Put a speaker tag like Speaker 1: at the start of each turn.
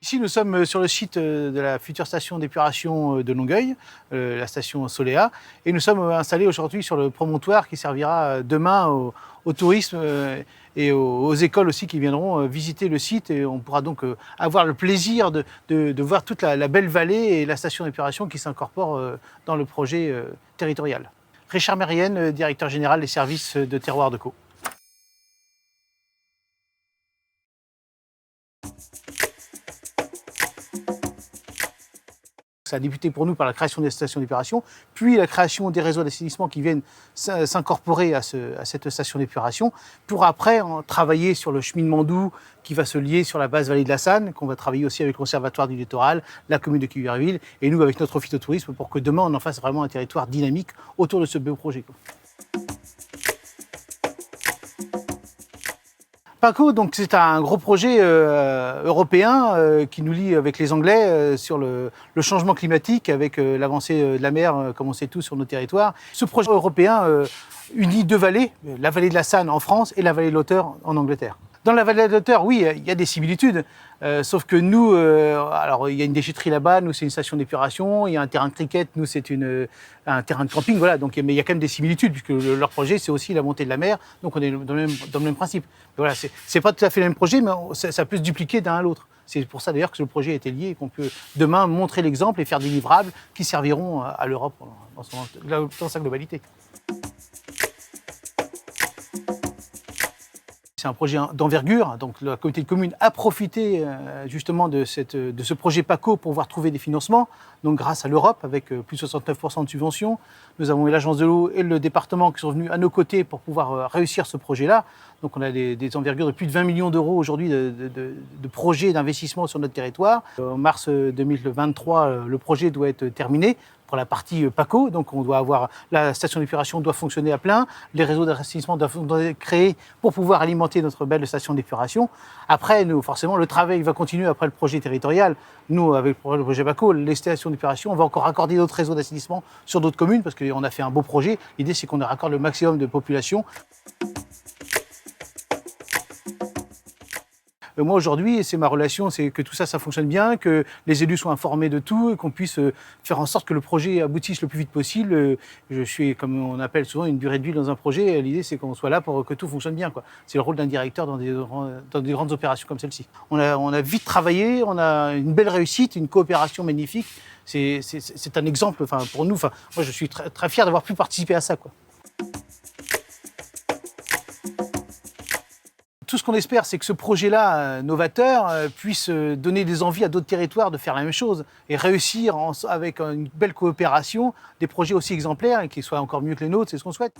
Speaker 1: Ici, nous sommes sur le site de la future station d'épuration de Longueuil, la station Soléa, et nous sommes installés aujourd'hui sur le promontoire qui servira demain au tourisme et aux écoles aussi qui viendront visiter le site. Et on pourra donc avoir le plaisir de voir toute la belle vallée et la station d'épuration qui s'incorpore dans le projet territorial. Richard Mérienne, directeur général des services de terroir de Caux. Ça a débuté pour nous par la création des stations d'épuration, puis la création des réseaux d'assainissement qui viennent s'incorporer à cette station d'épuration, pour après travailler sur le cheminement doux qui va se lier sur la basse vallée de la Sanne, qu'on va travailler aussi avec le Conservatoire du Littoral, la commune de Cuvillerville, et nous avec notre phytotourisme, pour que demain on en fasse vraiment un territoire dynamique autour de ce beau projet. PACO, donc c'est un gros projet européen qui nous lie avec les Anglais sur le changement climatique, avec l'avancée de la mer, comme on sait tous, sur nos territoires. Ce projet européen unit deux vallées, la vallée de la Sanne en France et la vallée de l'Otter en Angleterre. Dans la vallée de l'Otter, oui, il y a des similitudes, sauf que nous, alors il y a une déchetterie là-bas, nous c'est une station d'épuration, il y a un terrain de cricket, nous c'est un terrain de camping, voilà. Donc, mais il y a quand même des similitudes, puisque leur projet c'est aussi la montée de la mer, donc on est dans le même principe. Mais voilà, c'est pas tout à fait le même projet, mais ça peut se dupliquer d'un à l'autre. C'est pour ça d'ailleurs que le projet a été lié et qu'on peut demain montrer l'exemple et faire des livrables qui serviront à l'Europe dans sa globalité. C'est un projet d'envergure, donc la communauté de communes a profité justement de ce projet PACO pour pouvoir trouver des financements, donc grâce à l'Europe avec plus de 69% de subventions. Nous avons eu l'agence de l'eau et le département qui sont venus à nos côtés pour pouvoir réussir ce projet-là. Donc on a des envergures de plus de 20 millions d'euros aujourd'hui de projets d'investissement sur notre territoire. En mars 2023, le projet doit être terminé pour la partie PACO, donc on doit avoir la station d'épuration doit fonctionner à plein, les réseaux d'assainissement doivent être créés pour pouvoir alimenter notre belle station d'épuration. Après, nous, forcément, le travail va continuer après le projet territorial. Nous, avec le projet PACO, les stations d'épuration, on va encore raccorder d'autres réseaux d'assainissement sur d'autres communes parce qu'on a fait un beau projet. L'idée, c'est qu'on raccorde le maximum de population. Moi, aujourd'hui, c'est ma relation, c'est que tout ça, ça fonctionne bien, que les élus soient informés de tout et qu'on puisse faire en sorte que le projet aboutisse le plus vite possible. Je suis, comme on appelle souvent, une durée de vie dans un projet. L'idée, c'est qu'on soit là pour que tout fonctionne bien, quoi. C'est le rôle d'un directeur dans des grandes opérations comme celle-ci. On a vite travaillé, on a une belle réussite, une coopération magnifique. C'est un exemple pour nous. Moi, je suis très, très fier d'avoir pu participer à ça, quoi. Tout ce qu'on espère, c'est que ce projet-là, novateur, puisse donner des envies à d'autres territoires de faire la même chose et réussir avec une belle coopération des projets aussi exemplaires et qui soient encore mieux que les nôtres, c'est ce qu'on souhaite.